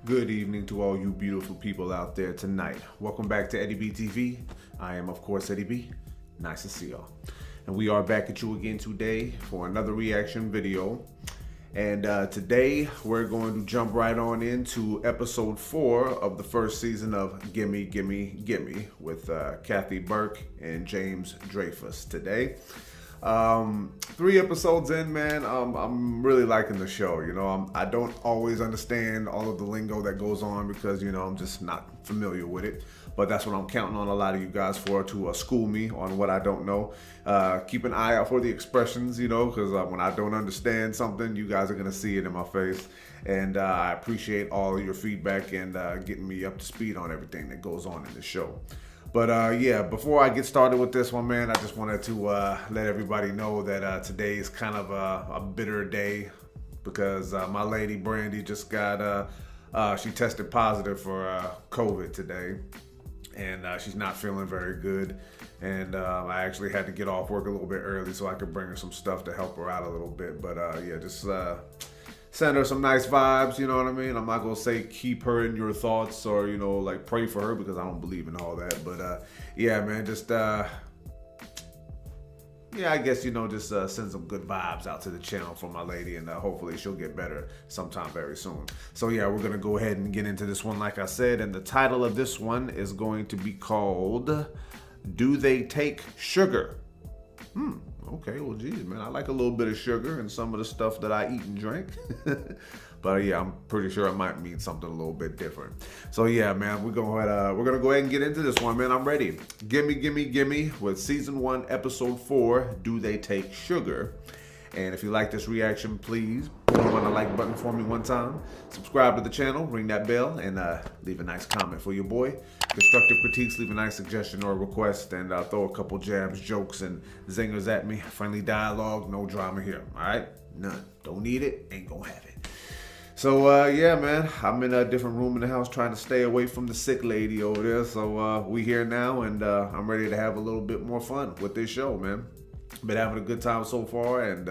Good evening to all you beautiful people out there tonight. Welcome back to Eddie B TV. I am, of course, Eddie B. Nice to see y'all. And we are back at you again today for another reaction video. And today we're going to jump right on into episode 4 of the first season of Gimme Gimme Gimme with Kathy Burke and James Dreyfus today. 3 episodes in, man, I'm really liking the show. You know, I don't always understand all of the lingo that goes on because, you know, I'm just not familiar with it. But that's what I'm counting on a lot of you guys for, to school me on what I don't know. Keep an eye out for the expressions, you know, because when I don't understand something, you guys are going to see it in my face. And I appreciate all your feedback and getting me up to speed on everything that goes on in the show. But yeah, before I get started with this one, man, I just wanted to let everybody know that today is kind of a bitter day because my lady Brandy just got, she tested positive for COVID today. And she's not feeling very good. And I actually had to get off work a little bit early so I could bring her some stuff to help her out a little bit. But yeah, just send her some nice vibes, you know what I mean? I'm not gonna say keep her in your thoughts or, you know, like pray for her because I don't believe in all that. But yeah, man, just, yeah, I guess, you know, just send some good vibes out to the channel for my lady and hopefully she'll get better sometime very soon. So yeah, we're gonna go ahead and get into this one like I said, and the title of this one is going to be called, Do They Take Sugar? Okay, well, geez, man, I like a little bit of sugar in some of the stuff that I eat and drink. But yeah, I'm pretty sure it might mean something a little bit different. So yeah, man, we're gonna go ahead and get into this one, man. I'm ready. Gimme Gimme Gimme with season 1, episode 4. Do They Take Sugar? And if you like this reaction, please put on the like button for me one time. Subscribe to the channel, ring that bell, and leave a nice comment for your boy. Constructive critiques, leave a nice suggestion or request, and throw a couple jabs, jokes, and zingers at me. Friendly dialogue, no drama here. All right, none. Don't need it, ain't gonna have it. So yeah, man, I'm in a different room in the house trying to stay away from the sick lady over there. So we here now, and I'm ready to have a little bit more fun with this show, man. Been having a good time so far, and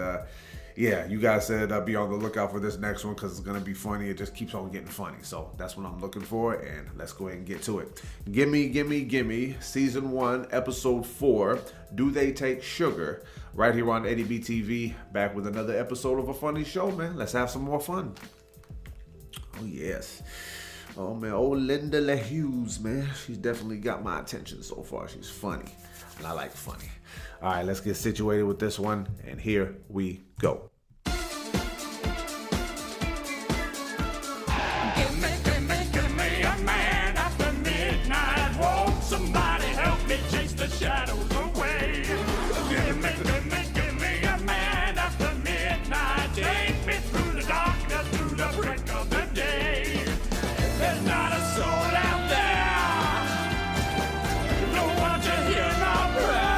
yeah, you guys said be on the lookout for this next one because it's gonna be funny. It just keeps on getting funny, so that's what I'm looking for, and let's go ahead and get to it. Gimme Gimme Gimme, season 1, episode 4. Do They Take Sugar? Right here on Eddie B TV, back with another episode of a funny show, man. Let's have some more fun. Oh yes. Oh man, old Linda LaHughes, man. She's definitely got my attention so far. She's funny, and I like funny. All right, let's get situated with this one, and here we go. Gimme, gimme, gimme a man after midnight. Won't somebody help me chase the shadows away? Gimme, gimme, gimme a man after midnight. Take me through the darkness, through the break of the day. There's not a soul out there. No one to hear my prayer.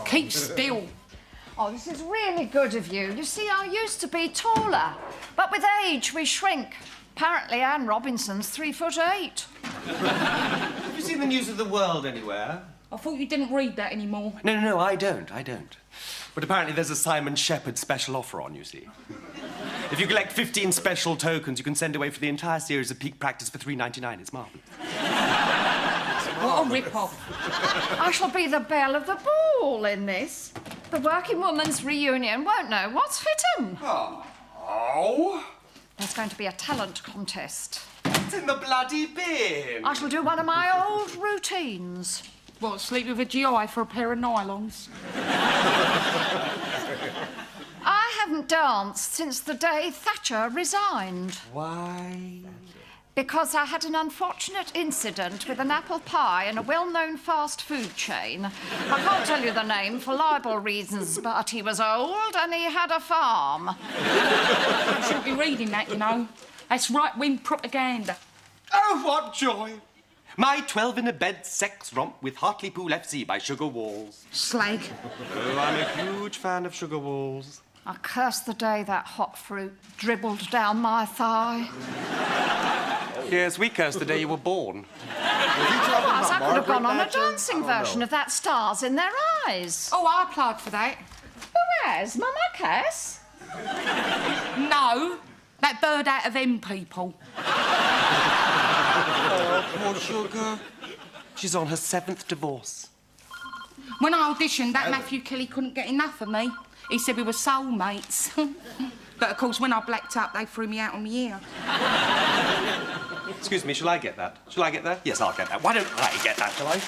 Keep still. Oh, this is really good of you. You see, I used to be taller, but with age we shrink. Apparently Anne Robinson's 3'8". Have you seen the news of the world anywhere? I thought you didn't read that anymore. No, I don't. But apparently there's a Simon Shepherd special offer on, you see. If you collect 15 special tokens, you can send away for the entire series of Peak Practice for $3.99. It's marvellous. What a rip-off. I shall be the belle of the ball in this. The working woman's reunion won't know what's fit 'em. Oh. There's going to be a talent contest. It's in the bloody bin. I shall do one of my old routines. What, sleep with a GI for a pair of nylons? I haven't danced since the day Thatcher resigned. Why? Because I had an unfortunate incident with an apple pie in a well-known fast food chain. I can't tell you the name for libel reasons, but he was old and he had a farm. I shouldn't be reading that, you know. That's right-wing propaganda. Oh, what joy! My 12-in-a-bed sex romp with Hartlepool FC by Sugar Walls. Slag. Oh, I'm a huge fan of Sugar Walls. I curse the day that hot fruit dribbled down my thigh. Yes, we cursed the day you were born. Otherwise, I could have gone on a dancing version of that Stars in Their Eyes. Oh, I applied for that. Who has. Mama Cass? No, that bird out of them people. Oh, poor Sugar. She's on her 7th divorce. When I auditioned, that Matthew Kelly couldn't get enough of me. He said we were soulmates. But, of course, when I blacked up, they threw me out on my ear. Excuse me, shall I get that? Shall I get that? Yes, I'll get that. Why don't I get that, shall I?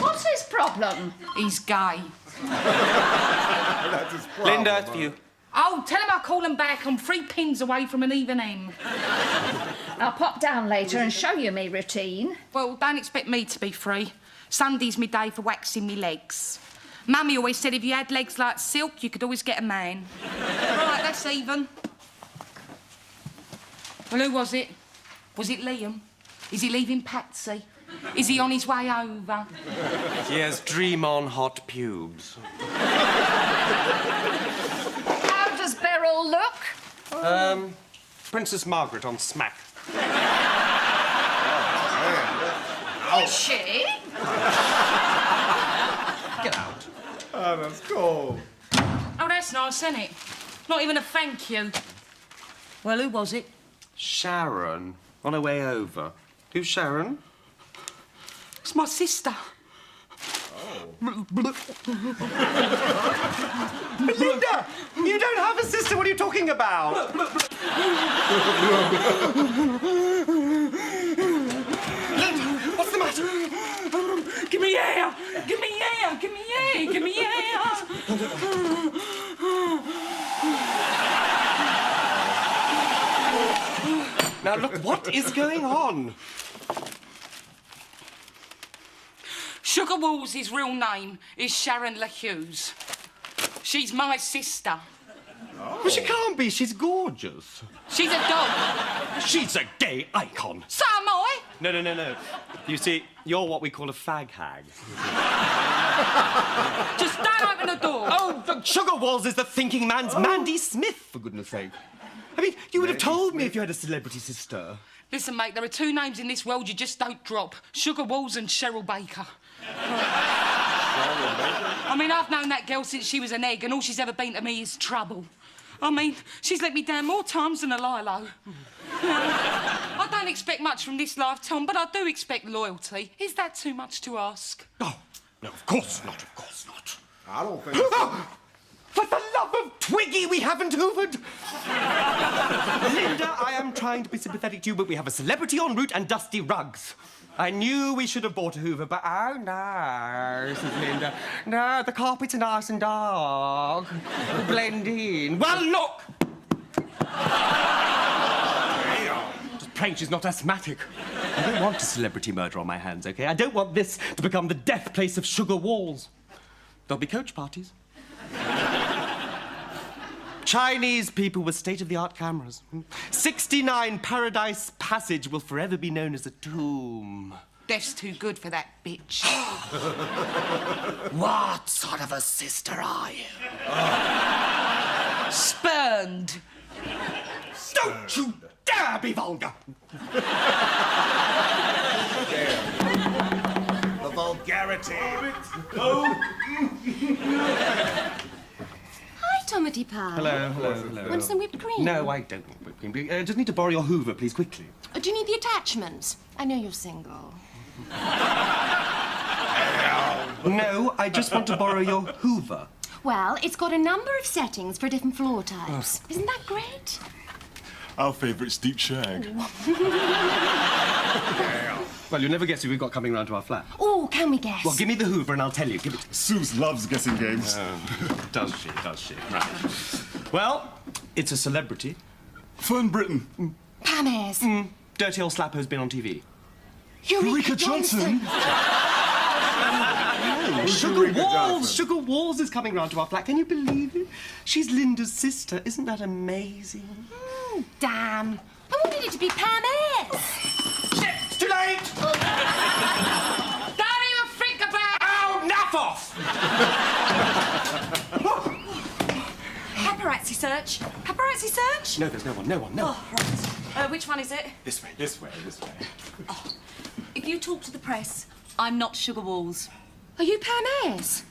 What's his problem? He's gay. That's his problem. Linda, it's for you. Oh, tell him I'll call him back. I'm 3 pins away from an even M. I'll pop down later and show you me routine. Well, don't expect me to be free. Sunday's me day for waxing me legs. Mummy always said if you had legs like silk, you could always get a man. Right, that's even. Well, who was it? Was it Liam? Is he leaving Patsy? Is he on his way over? He has dream on hot pubes. How does Beryl look? Princess Margaret on smack. Is she? Get out. Oh, that's cool. Oh, that's nice, isn't it? Not even a thank you. Well, who was it? Sharon, on her way over. Who's Sharon? It's my sister. Linda! You don't have a sister, what are you talking about? Linda, what's the matter? Give me air! Give me air! Give me air! Give me air! Now, look, what is going on? Sugar Walls' real name is Sharon LaHughes. She's my sister. Well, she can't be, she's gorgeous. She's a dog. She's a gay icon. So am I. No. You see, you're what we call a fag hag. Just don't open the door. Oh, look, Sugar Walls is the thinking man's Mandy Smith, for goodness sake. I mean, you would have told me if you had a celebrity sister. Listen, mate, there are 2 names in this world you just don't drop. Sugar Walls and Cheryl Baker. I mean, I've known that girl since she was an egg, and all she's ever been to me is trouble. I mean, she's let me down more times than a Lilo. I don't expect much from this life, Tom, but I do expect loyalty. Is that too much to ask? Oh, no, of course not, of course not. I don't think so. For the love of Twiggy, we haven't hoovered! Linda, I am trying to be sympathetic to you, but we have a celebrity en route and dusty rugs. I knew we should have bought a hoover, but oh no, says Linda. No, the carpets are nice and dark. Blend in. Well, look! Just praying she's not asthmatic. I don't want a celebrity murder on my hands, OK? I don't want this to become the death place of Sugar Walls. There'll be coach parties. Chinese people with state-of-the-art cameras. 69 Paradise Passage will forever be known as a tomb. Death's too good for that bitch. What sort of a sister are you? Spurned. Don't you dare be vulgar! The vulgarity. Hi, Tomity Pie. Hello. Want some whipped cream? No, I don't want whipped cream. I just need to borrow your hoover, please, quickly. Do you need the attachments? I know you're single. No, I just want to borrow your hoover. Well, it's got a number of settings for different floor types. Isn't that great? Our favourite's deep shag. Well, you'll never guess who we've got coming round to our flat. Oh, can we guess? Well, give me the hoover and I'll tell you. Give it. Suze loves guessing games. Does she? Right. Well, it's a celebrity. Fern Britton. Pam Ayres. Dirty old slapper's been on TV. Eureka Johnson. Sugar Walls is coming round to our flat. Can you believe it? She's Linda's sister. Isn't that amazing? Damn. I wanted it to be Pam Ayres. Shit, it's too late! Don't even think about it. Oh, naff off! Paparazzi search. Paparazzi search? No, there's no one. Oh, right. Which one is it? This way. If you talk to the press, I'm not Sugar Walls. Are you Pam Ayres?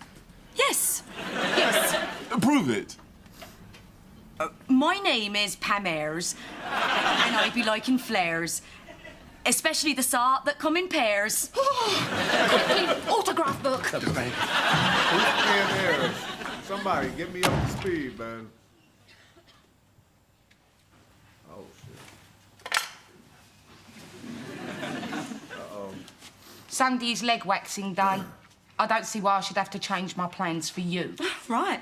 Yes. Prove it. My name is Pam Ayres, and I be liking flares. Especially the sort that come in pairs. Quickly, autograph book. That was great. Who's Pam Ayres? Somebody get me up to speed, man. Oh, shit. Sunday's leg waxing day. I don't see why I should have to change my plans for you. Right.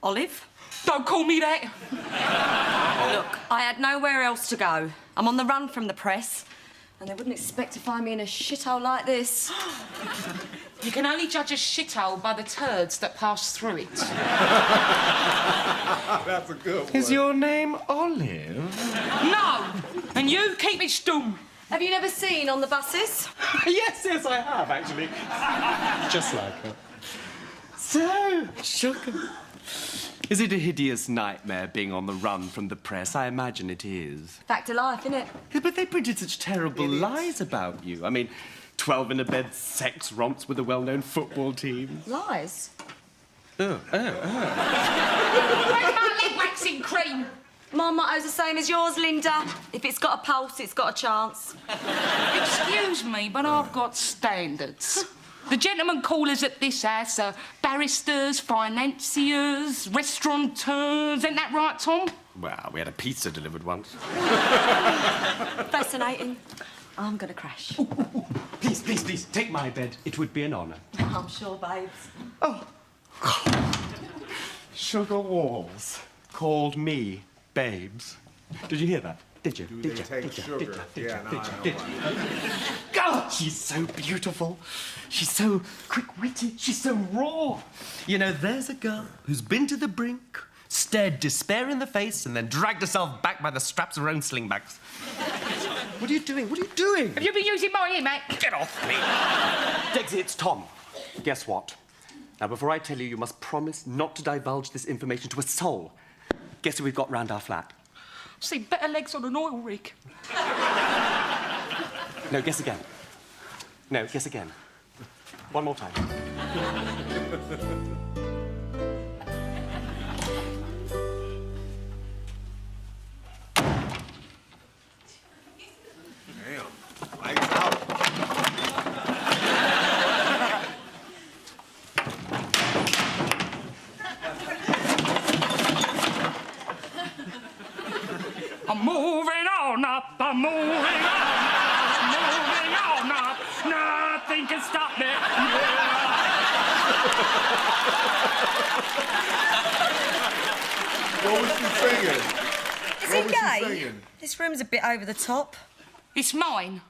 Olive? Don't call me that. Look, I had nowhere else to go. I'm on the run from the press, and they wouldn't expect to find me in a shithole like this. You can only judge a shithole by the turds that pass through it. That's a good one. Is your name Olive? No! And you keep it stum. Have you never seen on the buses? Yes, I have, actually. Just like her. So, Sugar. Is it a hideous nightmare being on the run from the press? I imagine it is. Fact of life, innit? Yeah, but they printed such terrible lies about you. I mean, 12 in a bed sex romps with a well-known football team. Lies? Where's my leg waxing cream? My motto's the same as yours, Linda. If it's got a pulse, it's got a chance. Excuse me, but I've got standards. The gentlemen callers at this house are barristers, financiers, restaurateurs. Isn't that right, Tom? Well, we had a pizza delivered once. Fascinating. I'm gonna crash. Please, take my bed. It would be an honour. I'm sure, babes. Sugar Walls called me babes. Did you hear that? Did you? Do they take sugar? Yeah, no, I know why. God, she's so beautiful. She's so quick-witted. She's so raw. You know, there's a girl who's been to the brink, stared despair in the face, and then dragged herself back by the straps of her own slingbacks. What are you doing? What are you doing? Have you been using my ear, mate? Get off me! Dexy, it's Tom. Guess what? Now, before I tell you, you must promise not to divulge this information to a soul. Guess who we've got round our flat? See better legs on an oil rig. No, guess again. No, guess again. One more time. Damn. Lights out. I'm moving on up, I'm moving on up, nothing can stop me. What was she singing? Is What he was she gay? singing? This room's a bit over the top. It's mine.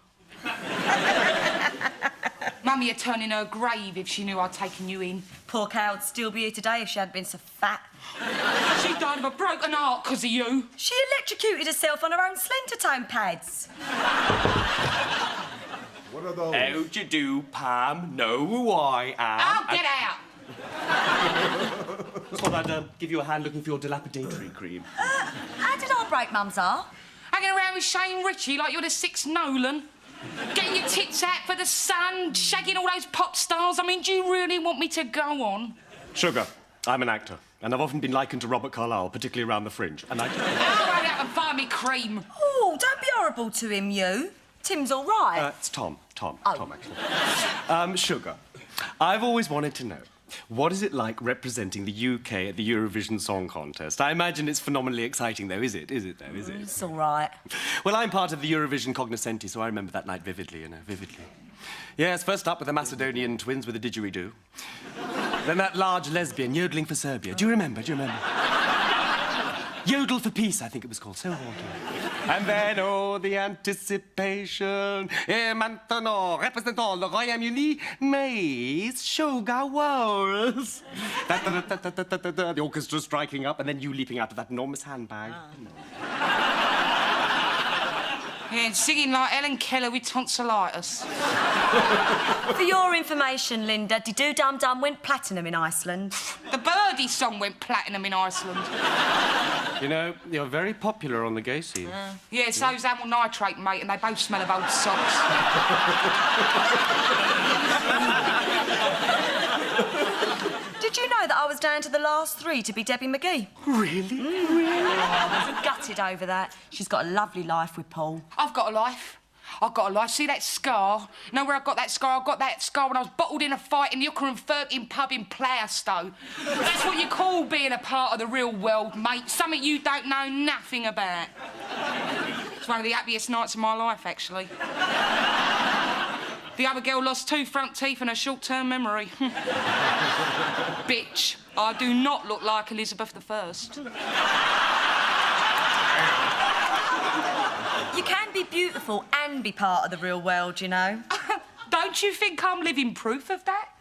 Mummy would turn in her grave if she knew I'd taken you in. Poor cow would still be here today if she hadn't been so fat. She died of a broken heart because of you. She electrocuted herself on her own Slendertone pads. What are those? How'd you do, Pam? Know who I am. I'll get out. Thought I'd give you a hand looking for your dilapidatory cream. How did I break Mum's heart? Hanging around with Shane Ritchie like you're the sixth Nolan. Getting your tits out for the sun, shagging all those pop stars. I mean, do you really want me to go on? Sugar, I'm an actor, and I've often been likened to Robert Carlyle, particularly around the fringe. And I... I'll run out and find me cream. Oh, don't be horrible to him, you. Tim's all right. it's Tom, Oh. actually. Sugar, I've always wanted to know, what is it like representing the UK at the Eurovision Song Contest? I imagine it's phenomenally exciting, though, is it? Is it, though, is it? It's all right. Well, I'm part of the Eurovision cognoscenti, so I remember that night vividly, vividly. Yes, first up with the Macedonian twins with a didgeridoo. Then that large lesbian yodeling for Serbia. Do you remember? Yodel for Peace, I think it was called. So haunting. And then, oh, the anticipation. Et maintenant, représentant le Royaume-Uni, mais Sugar Walls. The orchestra striking up, and then you leaping out of that enormous handbag. Yeah, and singing like Helen Keller with tonsillitis. For your information, Linda, Di Doo Dum Dum went platinum in Iceland. The Birdie song went platinum in Iceland. You know, you're very popular on the gay scene. Yeah, so's amyl nitrate, mate, and they both smell of old socks. Did Did you know that I was down to the last 3 to be Debbie McGee? Really? I was gutted over that. She's got a lovely life with Paul. I've got a life. I've got a life. See that scar? You know where I got that scar? I got that scar when I was bottled in a fight in the Hooker and Firkin pub in Plaistow. That's what you call being a part of the real world, mate. Something you don't know nothing about. It's one of the happiest nights of my life, actually. The other girl lost 2 front teeth and a short-term memory. Bitch, I do not look like Elizabeth I. You can be beautiful and be part of the real world, you know. Don't you think I'm living proof of that?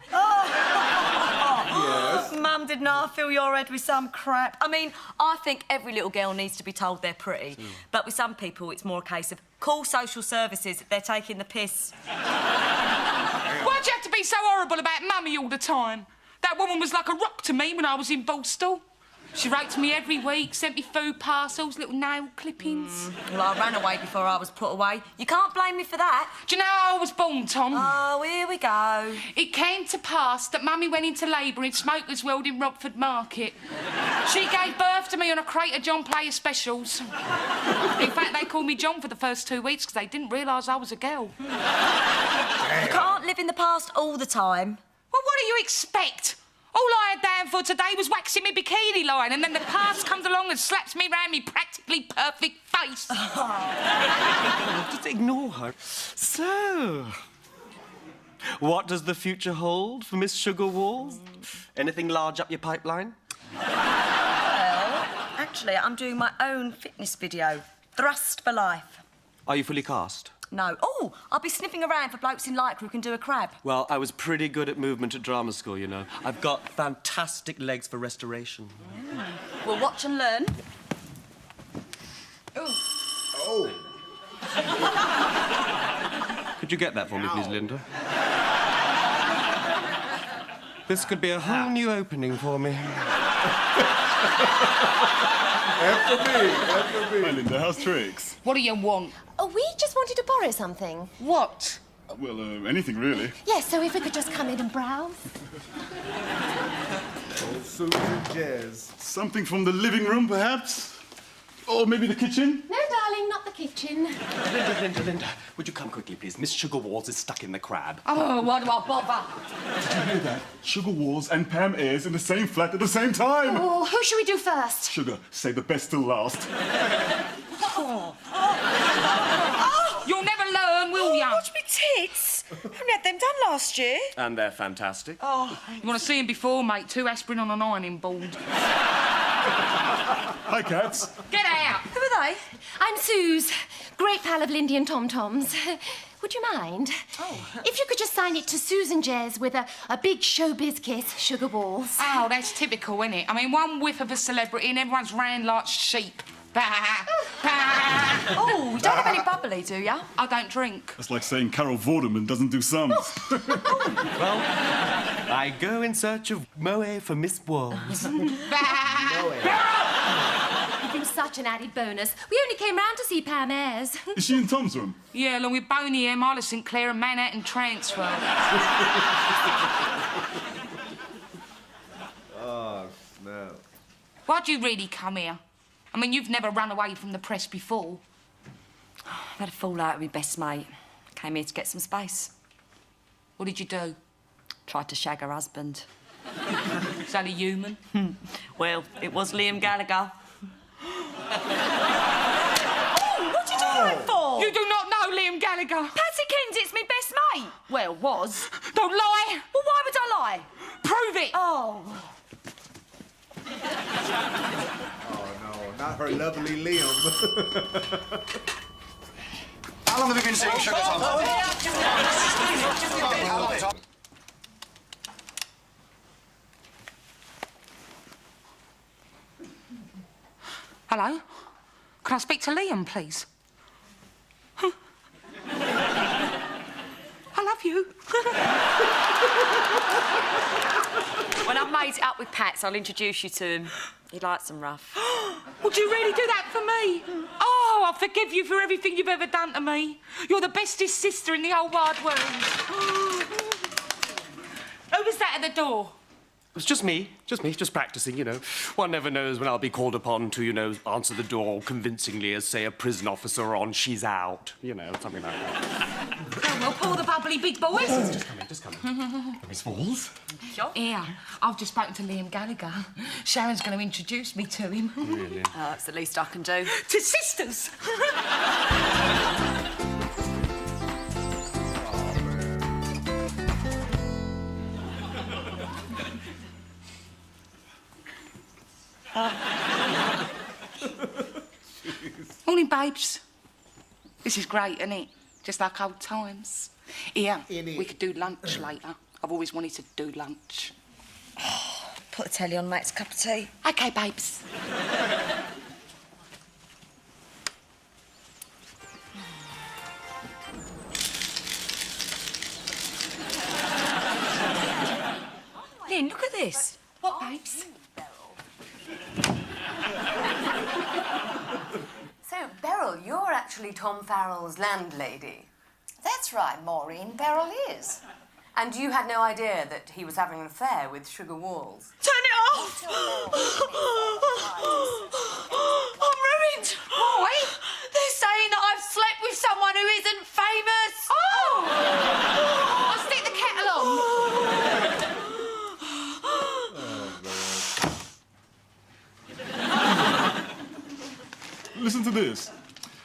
Yes. Mum, did not fill your head with some crap. I mean, I think every little girl needs to be told they're pretty. But with some people, it's more a case of call social services if they're taking the piss. Why'd you have to be so horrible about Mummy all the time? That woman was like a rock to me when I was in Borstal. She wrote to me every week, sent me food parcels, little nail clippings. Well, I ran away before I was put away. You can't blame me for that. Do you know how I was born, Tom? Oh, here we go. It came to pass that Mummy went into labour in Smokers' World in Romford Market. She gave birth to me on a crate of John Player specials. In fact, they called me John for the first 2 weeks because they didn't realise I was a girl. You can't live in the past all the time. Well, what do you expect? All I had down for today was waxing my bikini line, and then the past comes along and slaps me round me practically perfect face. Just ignore her. So, what does the future hold for Miss Sugar Walls? Anything large up your pipeline? Well, actually, I'm doing my own fitness video, Thrust for Life. Are you fully cast? No. Oh, I'll be sniffing around for blokes in lycra who can do a crab. Well, I was pretty good at movement at drama school, you know. I've got fantastic legs for restoration. We'll watch and learn. Oh. Could you get that for me, please, Linda? This could be a whole new opening for me. After me. Hi, Linda, how's tricks? What do you want? Oh, we just wanted to borrow something. What? Well, anything really. Yes, so if we could just come in and browse. Old Susan Jazz. Something from the living room, perhaps? Or maybe the kitchen? No, darling, not the kitchen. Linda, would you come quickly, please? Miss Sugar Walls is stuck in the crab. Oh, why do I bother? Did you hear that? Sugar Walls and Pam Ayres in the same flat at the same time. Oh, who should we do first? Sugar, say the best till last. You'll never learn, will ya? Watch me tits. I only had them done last year. And they're fantastic. Oh. You want to see him before, mate? 2 aspirin on an ironing board. Hi, cats. Get out! Who are they? I'm Suze, great pal of Lindy and Tom Tom's. Would you mind? Oh. If you could just sign it to Susan Jazz with a big showbiz kiss, Sugar Walls. Oh, that's typical, isn't it? I mean, one whiff of a celebrity and everyone's ran like sheep. Bah, bah. Oh, you don't have any bubbly, do ya? I don't drink. That's like saying Carol Vorderman doesn't do sums. Well, I go in search of Moe for Miss Walls. You've been such an added bonus. We only came round to see Pam Ayres. Is she in Tom's room? Yeah, along with Boney M, Isla St Clair and Manhattan Transfer. Oh, no. Why'd you really come here? I mean, you've never run away from the press before. I've had a fallout with my best mate. Came here to get some space. What did you do? Tried to shag her husband. Is only human. Well, it was Liam Gallagher. What did you do it for? You do not know Liam Gallagher. Patsy Kennedy's my best mate. Well, was. Don't lie. Well, why would I lie? Prove it. Oh. Oh, no, not her lovely Liam. How long have you been seeing Sugar Tom? Hello? Can I speak to Liam, please? I love you. When I've made it up with Pats, I'll introduce you to him. He likes them rough. Would you really do that for me? Oh, I'll forgive you for everything you've ever done to me. You're the bestest sister in the whole wide world. Who was that at the door? It's just me, just practicing, you know. One never knows when I'll be called upon to, you know, answer the door convincingly as, say, a prison officer on She's Out, you know, something like that. Oh, well, pour the bubbly, big boys. Just coming. Miss Falls? Sure. Yeah, I've just spoken to Liam Gallagher. Sharon's going to introduce me to him. Really? Oh, that's the least I can do. To sisters. Morning, babes. This is great, isn't it? Just like old times. Here, we could do lunch later. I've always wanted to do lunch. Put the telly on, Max. Cup of tea. OK, babes. Lynn, look at this. What, babes? So, Beryl, you're actually Tom Farrell's landlady. That's right, Maureen. Beryl is. And you had no idea that he was having an affair with Sugar Walls? Turn it off! I'm ruined! Why? They're saying that I've slept with someone who isn't famous! Oh! I'll stick the kettle on. Listen to this.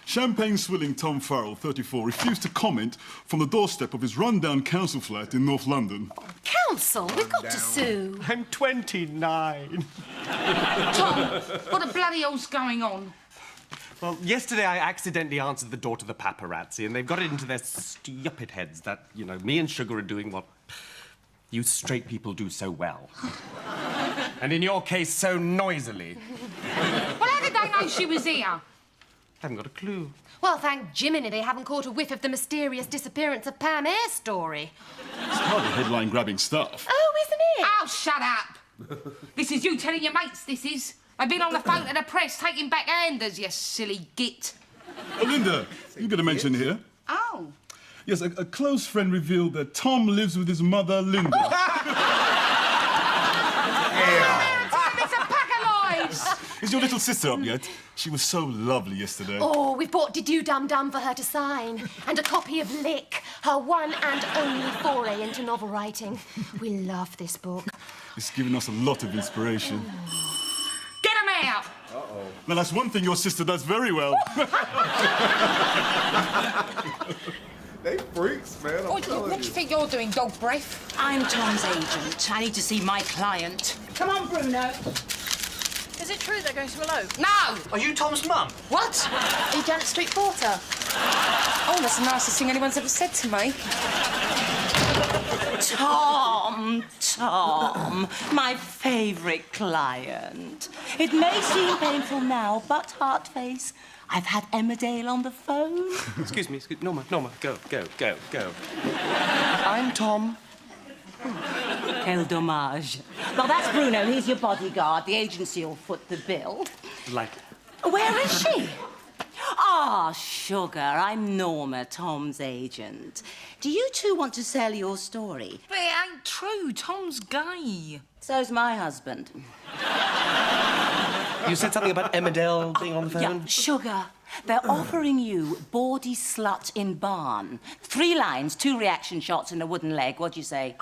Champagne-swilling Tom Farrell, 34, refused to comment from the doorstep of his run-down council flat in North London. Council, we've got to sue. I'm 29. Tom, what the bloody hell's going on? Well, yesterday I accidentally answered the door to the paparazzi, and they've got it into their stupid heads that, you know, me and Sugar are doing what you straight people do so well. And in your case, so noisily. Well, how did they know she was here? I haven't got a clue. Well, thank Jiminy they haven't caught a whiff of the mysterious disappearance of Pam Eyre's story. It's hardly headline-grabbing stuff. Oh, isn't it? Oh, shut up. This is you telling your mates, this is. I've been on the phone to the press taking backhanders, you silly git. Oh, Linda, you got a mention here. Oh. Yes, a close friend revealed that Tom lives with his mother, Linda. Tom, it's a pack of lies. Is your little sister up yet? She was so lovely yesterday. Oh, we've bought Did You Dum Dum for her to sign, and a copy of Lick, her one and only foray into novel writing. We love this book. It's given us a lot of inspiration. Get him out. Now, that's one thing your sister does very well. They freaks, man. I'm telling What do you think you're doing, dog breath? I'm Tom's agent. I need to see my client. Come on, Bruno. Is it true they're going to elope? No! Are you Tom's mum? What? Are you Janet Street Porter? Oh, that's the nicest thing anyone's ever said to me. Tom, my favourite client. It may seem painful now, but Heartface, I've had Emmerdale on the phone. Excuse me, Norma, go. I'm Tom. Quel dommage. Well, that's Bruno. He's your bodyguard. The agency will foot the bill. Like, Where is she? Ah, Sugar, I'm Norma, Tom's agent. Do you two want to sell your story? But it ain't true. Tom's gay. So's my husband. you said something about Emmerdale being on the phone? Yeah, Sugar, they're offering you bawdy slut in barn. 3 lines, 2 reaction shots and a wooden leg. What'd you say?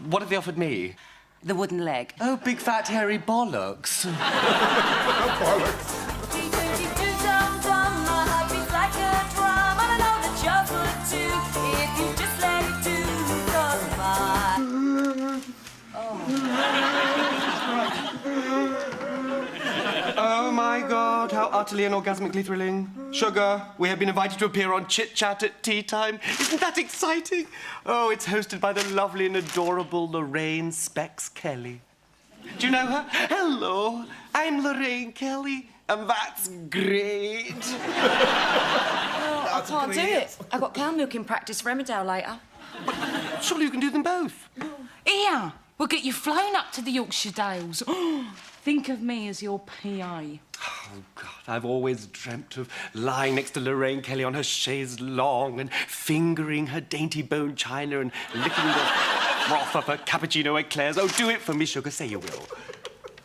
What have they offered me? The wooden leg. Oh, big fat hairy bollocks. Oh, my God, how utterly and orgasmically thrilling. Sugar, we have been invited to appear on Chit Chat at tea time. Isn't that exciting? Oh, it's hosted by the lovely and adorable Lorraine Specs Kelly. Do you know her? Hello, I'm Lorraine Kelly, and that's great. I can't do it. I've got cow milking practice for Emmerdale later. Surely you can do them both. Here, we'll get you flown up to the Yorkshire Dales. think of me as your PA. Oh, God, I've always dreamt of lying next to Lorraine Kelly on her chaise longue and fingering her dainty bone china and licking the froth off her cappuccino eclairs. Oh, do it for me, sugar. Say you will.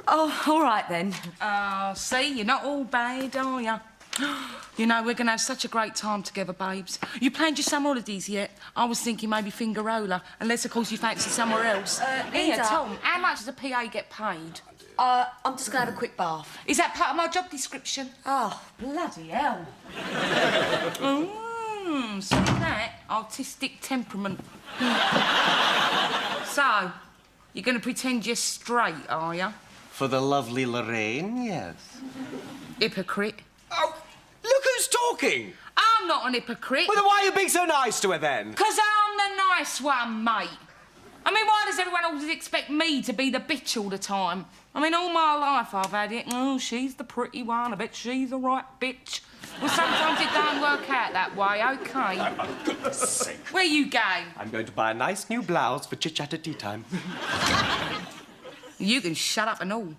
Oh, all right then. See, you're not all bad, are you? You know, we're going to have such a great time together, babes. You planned your summer holidays yet? I was thinking maybe Fingarola, unless, of course, you fancy somewhere else. Here, Linda. Tom, how much does a PA get paid? I'm just going to have a quick bath. Is that part of my job description? Oh, bloody hell. See that? Artistic temperament. So, you're going to pretend you're straight, are you? For the lovely Lorraine, yes. Hypocrite. Oh, look who's talking! I'm not an hypocrite. Well, then why are you being so nice to her, then? 'Cause I'm the nice one, mate. I mean, why does everyone always expect me to be the bitch all the time? I mean, all my life I've had it. Oh, she's the pretty one. I bet she's the right bitch. Well, sometimes it don't work out that way, OK? Oh, goodness sake. Where you going? I'm going to buy a nice new blouse for chit-chat at tea time. You can shut up and all.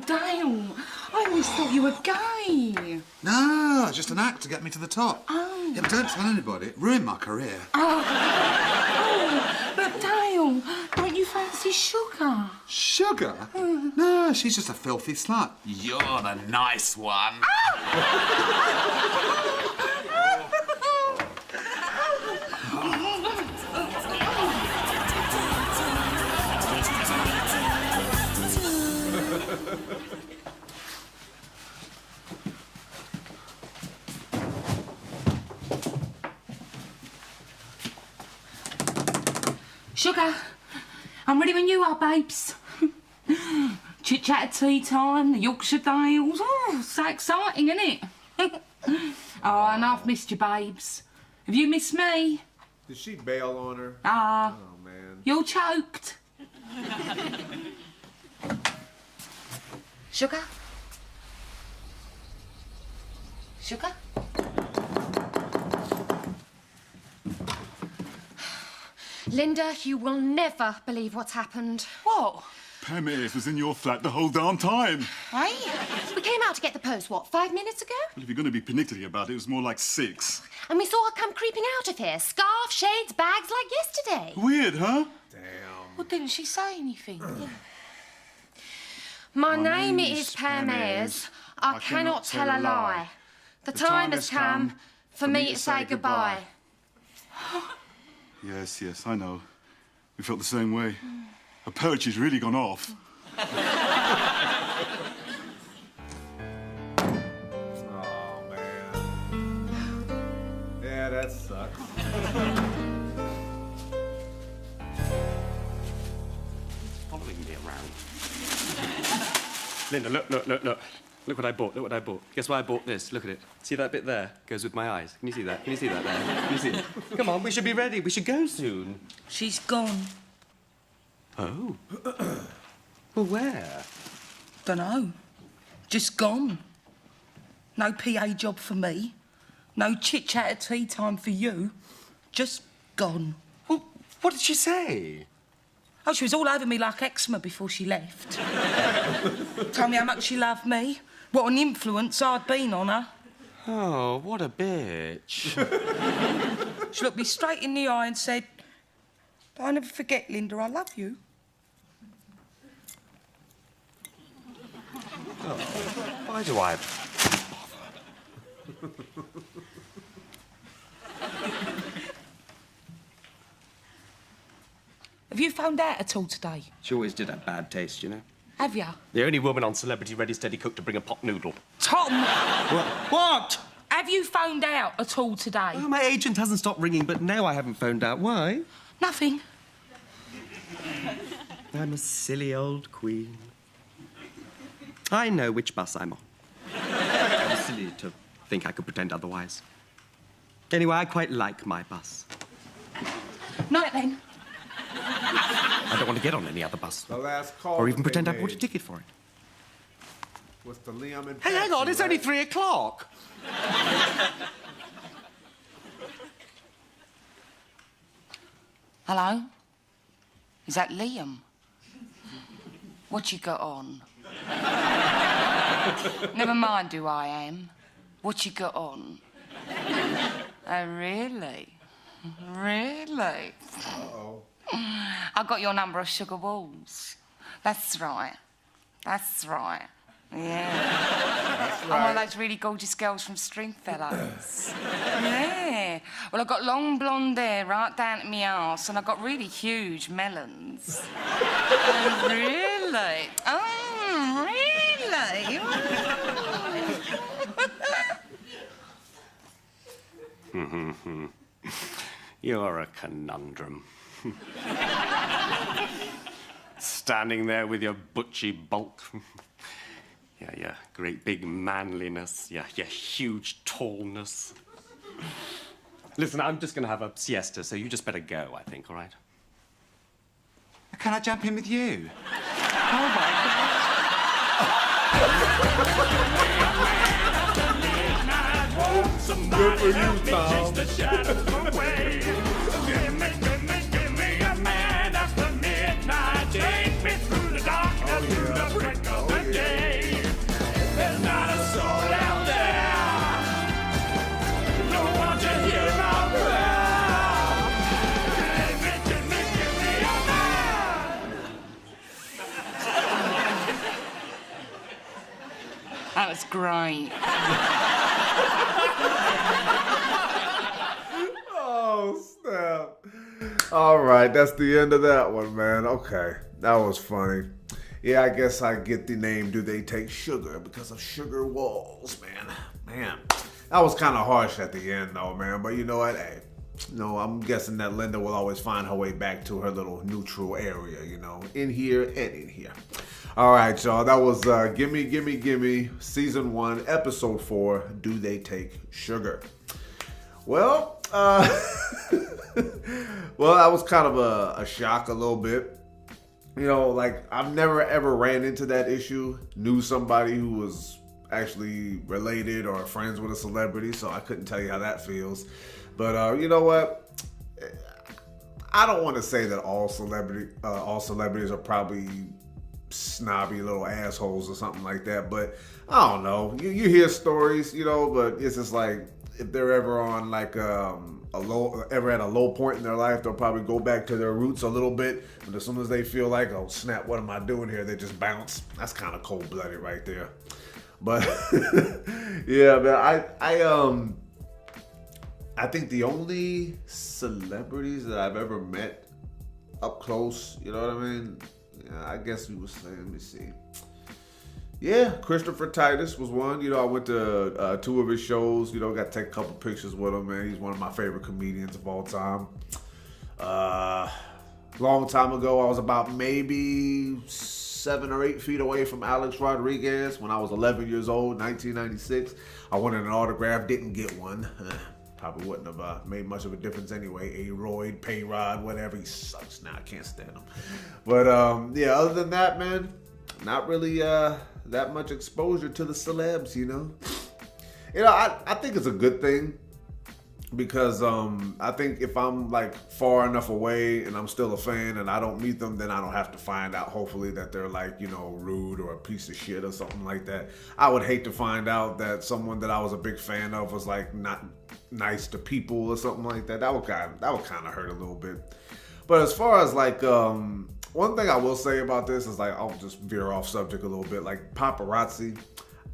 Dale, I always thought you were gay. No, it's just an act to get me to the top. Oh. Yeah, but don't tell anybody. It ruined my career. Oh, but Dale, don't you fancy Sugar? Sugar? No, she's just a filthy slut. You're the nice one. Sugar, I'm ready when you are, babes. Chit-chat at tea time, the Yorkshire Dales. Oh, so exciting, isn't it? Oh, and I've missed you, babes. Have you missed me? Did she bail on her? Ah. Oh, man. You're choked. Sugar? Sugar? Linda, you will never believe what's happened. What? Pam Ayres was in your flat the whole darn time. Hey? We came out to get the post, what, 5 minutes ago? Well, if you're going to be pernickety about it was more like 6. And we saw her come creeping out of here. Scarf, shades, bags, like yesterday. Weird, huh? Damn. Well, didn't she say anything? My name is Pam Ayres. I cannot tell a lie. The time has come for me to say goodbye. Yes, yes, I know. We felt the same way. Her poetry's really gone off. Oh, man. Yeah, that sucks. Following me around. Linda, look. Look what I bought, look what I bought. Guess why I bought this? Look at it. See that bit there? Goes with my eyes. Can you see that? Can you see that there? Can you see it? Come on, we should be ready. We should go soon. She's gone. Oh. Well, where? Dunno. Just gone. No PA job for me. No chit-chat at tea time for you. Just gone. Well, what did she say? Oh, she was all over me like eczema before she left. Told me how much she loved me. What an influence I'd been on her. Oh, what a bitch. She looked me straight in the eye and said, "Don't ever forget, Linda, I love you." Oh, why do I... Have you found out at all today? She always did have bad taste, you know. Have you? The only woman on Celebrity Ready Steady Cook to bring a pot noodle. Tom! What? Have you phoned out at all today? Oh, my agent hasn't stopped ringing, but now I haven't phoned out. Why? Nothing. I'm a silly old queen. I know which bus I'm on. It's silly to think I could pretend otherwise. Anyway, I quite like my bus. Night then. I don't want to get on any other bus. The last call. Or even that pretend they I bought a made ticket for it. was the Liam and Hey, hang on, Patsy, it's only right? 3 o'clock. Hello? Is that Liam? What you got on? Never mind who I am. What you got on? Oh, really? Really? Uh-oh. I got your number of Sugar Walls. That's right. That's right. Yeah. I'm one of those really gorgeous girls from Stringfellows. Yeah. Well, I've got long blonde hair right down to me arse, and I've got really huge melons. Oh, really? Oh, really? You're a conundrum. Standing there with your butchy bulk. Yeah, your great big manliness. Yeah, your huge tallness. Listen, I'm just going to have a siesta, so you just better go, I think, all right? Can I jump in with you? Good for you, Tom. Gimme, gimme, gimme a man after midnight. Take me through the darkness, through the break of the day. There's not a soul out there. No one to hear my prayer. Gimme, gimme, gimme a man. That was great. Oh, snap. All right, that's the end of that one, man. Okay, that was funny. Yeah, I guess I get the name Do They Take Sugar because of Sugar Walls, man. Man, that was kind of harsh at the end, though, man. But you know what? Hey, no, I'm guessing that Linda will always find her way back to her little neutral area, you know, in here and in here. All right, y'all, that was Gimme Gimme Gimme, Season 1, Episode 4, Do They Take Sugar? Well, well, that was kind of a shock a little bit. You know, like, I've never ever ran into that issue, knew somebody who was actually related or friends with a celebrity, so I couldn't tell you how that feels. But you know what? I don't want to say that all celebrities are probably snobby little assholes or something like that, but I don't know. You hear stories, you know, but it's just like if they're ever on like ever at a low point in their life, they'll probably go back to their roots a little bit. But as soon as they feel like, oh snap, what am I doing here? They just bounce. That's kind of cold-blooded right there. But yeah, man, I think the only celebrities that I've ever met up close, you know what I mean? Yeah, I guess we would say, let me see. Yeah, Christopher Titus was one. You know, I went to 2 of his shows. You know, got to take a couple pictures with him, man. He's one of my favorite comedians of all time. Long time ago, I was about maybe 7 or 8 feet away from Alex Rodriguez when I was 11 years old, 1996. I wanted an autograph, didn't get one. Probably wouldn't have made much of a difference anyway. A-Royd, Payrod, whatever. He sucks now. I can't stand him. But yeah, other than that, man, not really that much exposure to the celebs, you know. You know, I think it's a good thing because I think if I'm like far enough away and I'm still a fan and I don't meet them, then I don't have to find out, hopefully, that they're like, you know, rude or a piece of shit or something like that. I would hate to find out that someone that I was a big fan of was like not nice to people or something like that. That would kind of hurt a little bit. But as far as like one thing I will say about this is like, I'll just veer off subject a little bit, like paparazzi.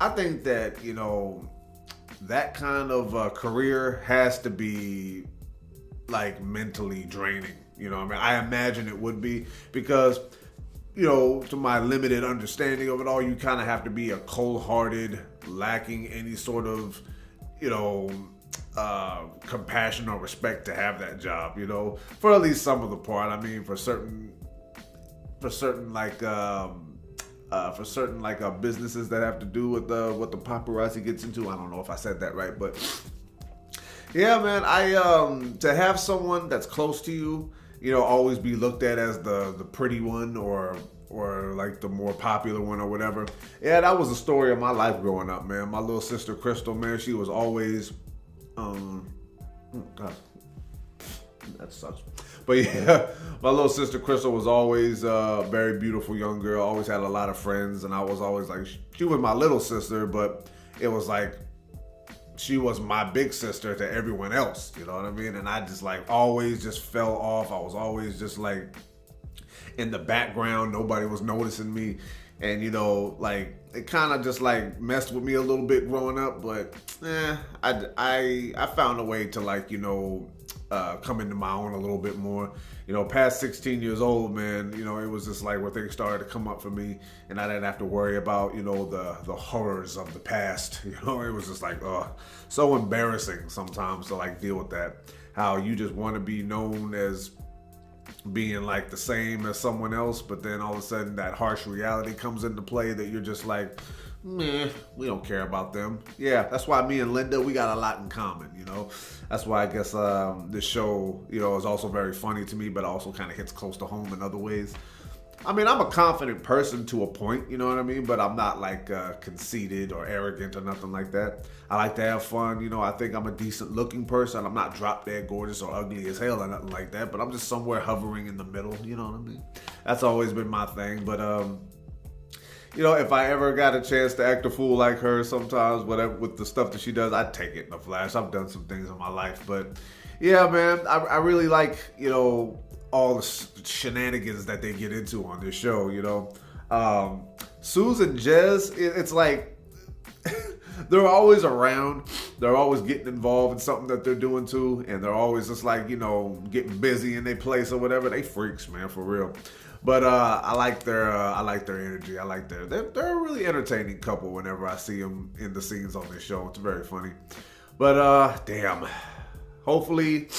I think that, you know, that kind of career has to be like mentally draining. You know what I mean? I imagine it would be because you know, to my limited understanding of it all, you kind of have to be a cold-hearted, lacking any sort of, you know, compassion or respect to have that job, you know, for at least some of the part. I mean, for certain like businesses that have to do with what the paparazzi gets into. I don't know if I said that right, but yeah, man, to have someone that's close to you, you know, always be looked at as the pretty one or like the more popular one or whatever. Yeah, that was the story of my life growing up, man. My little sister Crystal, man, she was always God, that sucks. But yeah, my little sister Crystal was always a very beautiful young girl, always had a lot of friends, and I was always like, she was my little sister, but it was like she was my big sister to everyone else, you know what I mean? And I just like always just fell off. I was always just like in the background, nobody was noticing me. And, you know, like, it kind of just, like, messed with me a little bit growing up. But, I found a way to, like, you know, come into my own a little bit more. You know, past 16 years old, man, you know, it was just, like, where things started to come up for me. And I didn't have to worry about, you know, the horrors of the past. You know, it was just, like, so embarrassing sometimes to, like, deal with that. How you just want to be known as being like the same as someone else, but then all of a sudden that harsh reality comes into play that you're just like, meh, we don't care about them. Yeah, that's why me and Linda, we got a lot in common, you know. That's why I guess this show, you know, is also very funny to me, but also kind of hits close to home in other ways. I mean, I'm a confident person to a point, you know what I mean? But I'm not like conceited or arrogant or nothing like that. I like to have fun, you know. I think I'm a decent looking person. I'm not drop dead gorgeous or ugly as hell or nothing like that, but I'm just somewhere hovering in the middle, you know what I mean? That's always been my thing. But you know, if I ever got a chance to act a fool like her sometimes, whatever, with the stuff that she does, I'd take it in a flash. I've done some things in my life, but yeah, man, I really like, you know, all the shenanigans that they get into on this show, you know. Suze and Jez, it's like they're always around. They're always getting involved in something that they're doing too, and they're always just like, you know, getting busy in their place or whatever. They freaks, man, for real. But I like their energy. I like they're a really entertaining couple whenever I see them in the scenes on this show. It's very funny. But damn, hopefully,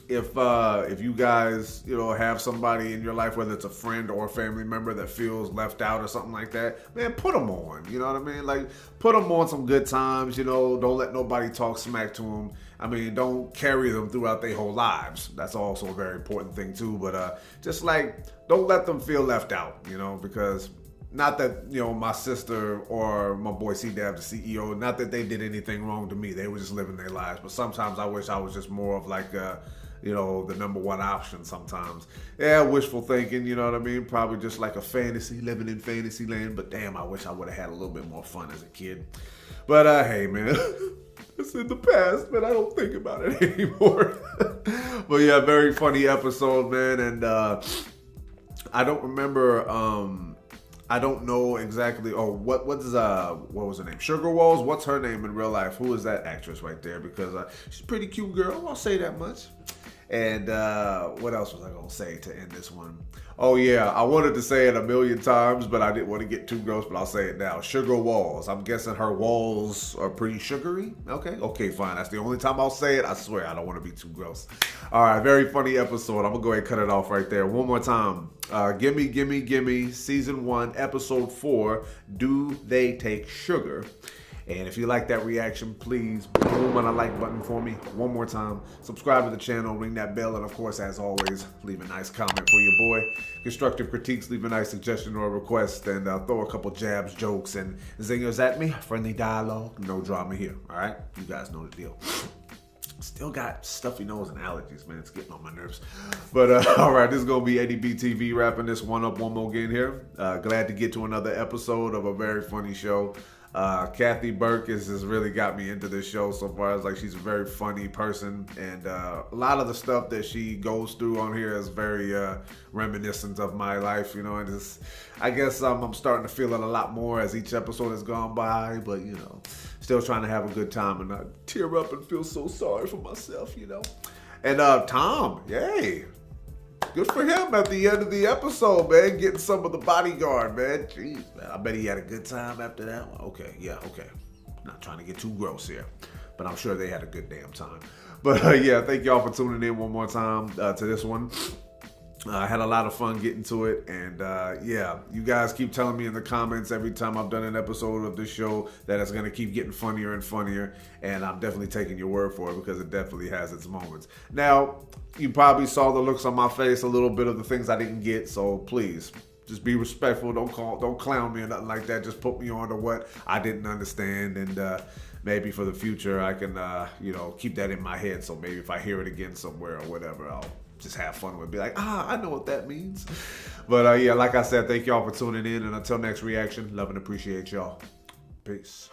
if you guys, you know, have somebody in your life, whether it's a friend or a family member that feels left out or something like that, man, put them on, you know what I mean? Like, put them on some good times, you know, don't let nobody talk smack to them. I mean, don't carry them throughout their whole lives. That's also a very important thing too, but just like, don't let them feel left out, you know, because not that, you know, my sister or my boy C-Dab, the CEO, not that they did anything wrong to me. They were just living their lives, but sometimes I wish I was just more of like you know, the number one option sometimes. Yeah, wishful thinking, you know what I mean? Probably just like a fantasy, living in fantasy land, but damn, I wish I would have had a little bit more fun as a kid. But hey, man, it's in the past, but I don't think about it anymore. But yeah, very funny episode, man, and I don't remember, I don't know exactly, what was her name? Sugar Walls? What's her name in real life? Who is that actress right there? Because she's a pretty cute girl, I'll say that much. And what else was I going to say to end this one? Oh, yeah, I wanted to say it a million times, but I didn't want to get too gross, but I'll say it now. Sugar Walls. I'm guessing her walls are pretty sugary? Okay, fine. That's the only time I'll say it. I swear, I don't want to be too gross. All right, very funny episode. I'm going to go ahead and cut it off right there. One more time. Gimme, Gimme, Gimme, Season 1, Episode 4, Do They Take Sugar? And if you like that reaction, please boom on a like button for me. One more time. Subscribe to the channel, ring that bell, and of course, as always, leave a nice comment for your boy. Constructive critiques, leave a nice suggestion or a request, and throw a couple jabs, jokes, and zingers at me. Friendly dialogue, no drama here, all right? You guys know the deal. Still got stuffy nose and allergies, man. It's getting on my nerves. But all right, this is going to be ADBTV wrapping this one up one more again here. Glad to get to another episode of a very funny show. Kathy Burke has really got me into this show so far. It's like she's a very funny person, and a lot of the stuff that she goes through on here is very reminiscent of my life, you know. And just, I guess I'm starting to feel it a lot more as each episode has gone by, but you know, still trying to have a good time and not tear up and feel so sorry for myself, you know. And Tom, yay. Good for him at the end of the episode, man. Getting some of the bodyguard, man. Jeez, man. I bet he had a good time after that one. Okay, yeah, okay. Not trying to get too gross here, but I'm sure they had a good damn time. But yeah, thank y'all for tuning in one more time to this one. I had a lot of fun getting to it, and yeah, you guys keep telling me in the comments every time I've done an episode of this show that it's going to keep getting funnier and funnier, and I'm definitely taking your word for it because it definitely has its moments. Now, you probably saw the looks on my face, a little bit of the things I didn't get, so please, just be respectful. Don't clown me or nothing like that. Just put me on to what I didn't understand, and maybe for the future I can, you know, keep that in my head, so maybe if I hear it again somewhere or whatever, I'll just have fun with it. Be like, I know what that means. But yeah, like I said, thank y'all for tuning in. And until next reaction, love and appreciate y'all. Peace.